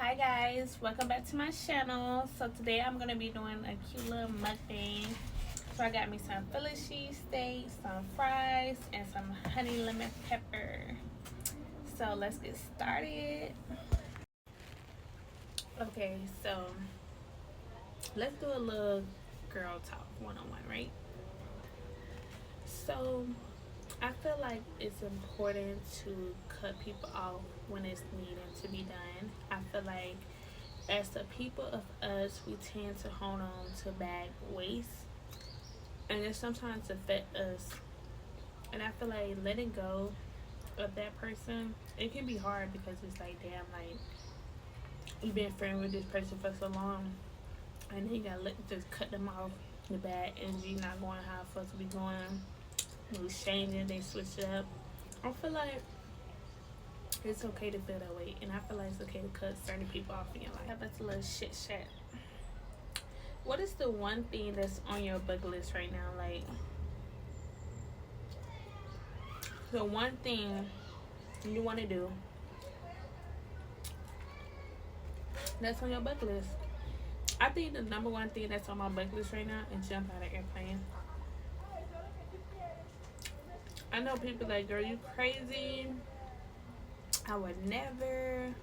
Hi guys, welcome back to my channel. So today I'm gonna be doing a cute little mukbang. So I got me some Philly cheesesteak, some fries, and some honey lemon pepper. So let's get started. Okay, so let's do a little girl talk one-on-one, right? So I feel like it's important to cut people off when it's needed to be done. I feel like as the people of us, we tend to hold on to bad ways, and it sometimes affect us. And I feel like letting go of that person, it can be hard because it's like, damn, like you've been friends with this person for so long, and then you gotta just cut them off. The bad energy not going how it's supposed to be going. You changing, they switch it up. I feel like it's okay to feel that way, and I feel like it's okay to cut certain people off in your life. How about a little shit chat? What is the one thing that's on your bucket list right now? Like, the one thing you want to do that's on your bucket list. I think the number one thing that's on my bucket list right now is jump out of airplane. I know people like, girl, you crazy. I would never.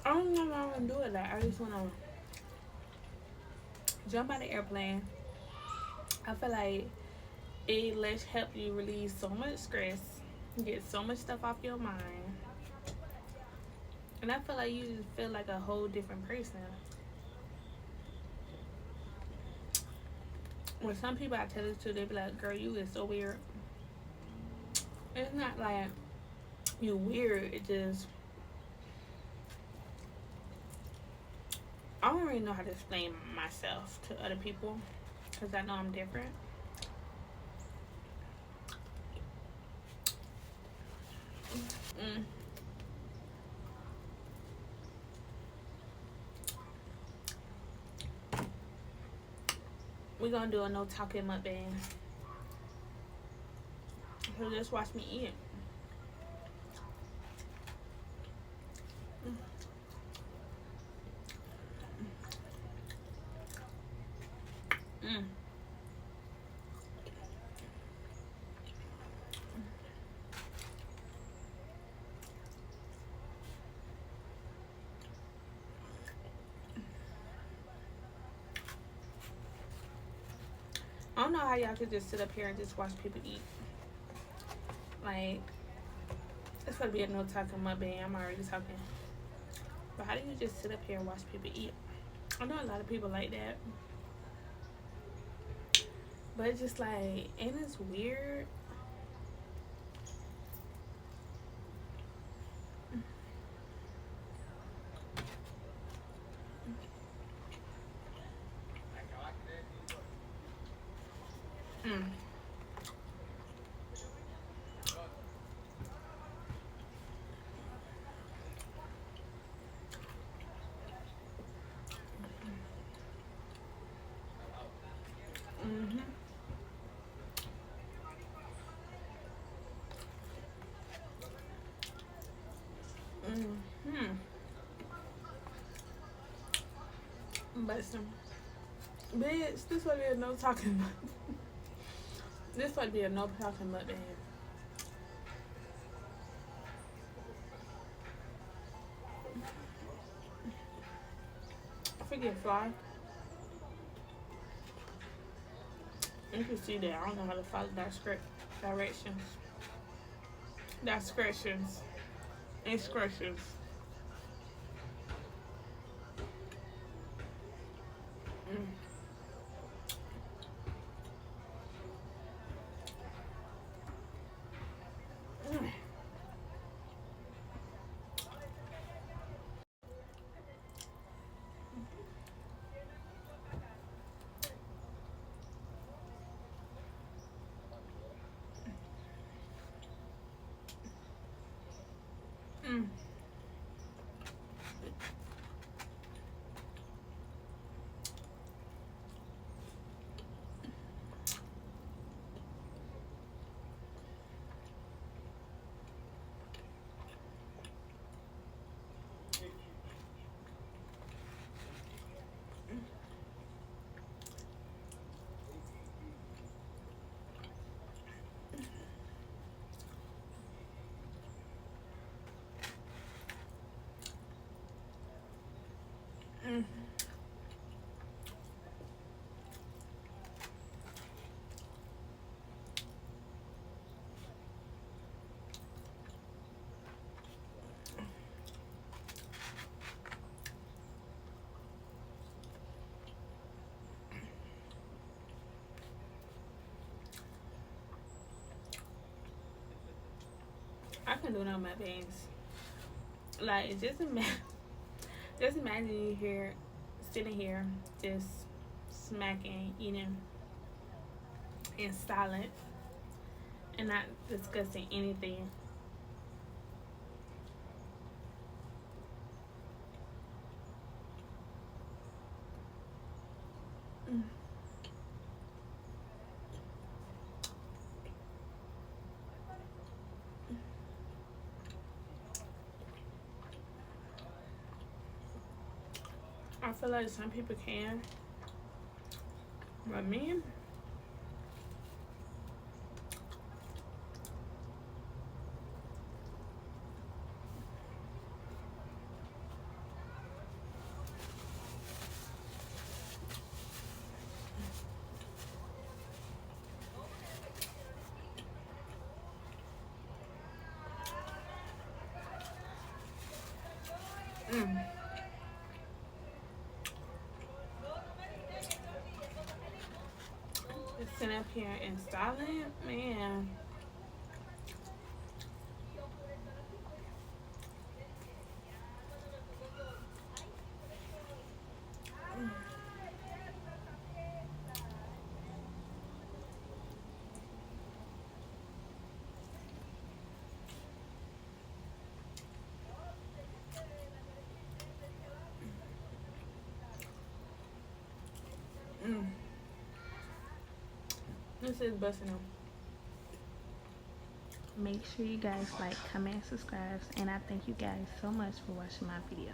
I don't know why I want to do it. Like, I just want to jump out of airplane. I feel like it lets help you release so much stress, get so much stuff off your mind, and I feel like you just feel like a whole different person. When some people I tell it to, they be like, girl, you is so weird. It's not like you weird, it just, I don't really know how to explain myself to other people because I know I'm different. We're gonna do a no talking mukbang. So just watch me eat. I don't know how y'all could just sit up here and just watch people eat. Like, it's gonna be a no talking mukbang. I'm already talking. But how do you just sit up here and watch people eat? I know a lot of people like that. But it's just like, ain't it weird? But some bitch, this would be a no talking mukbang. This would be a no talking mukbang. Forget fly. You can see that I don't know how to follow that script directions. Discretions. Instructions. I can do no mukbangs. Like just imagine you here, sitting here, just smacking, eating in silence, and not discussing anything. Mm. I feel like some people can, but me, mm, just sitting up here in silence, man. Mm. This is busting them. Make sure you guys like, comment, subscribe, and I thank you guys so much for watching my video.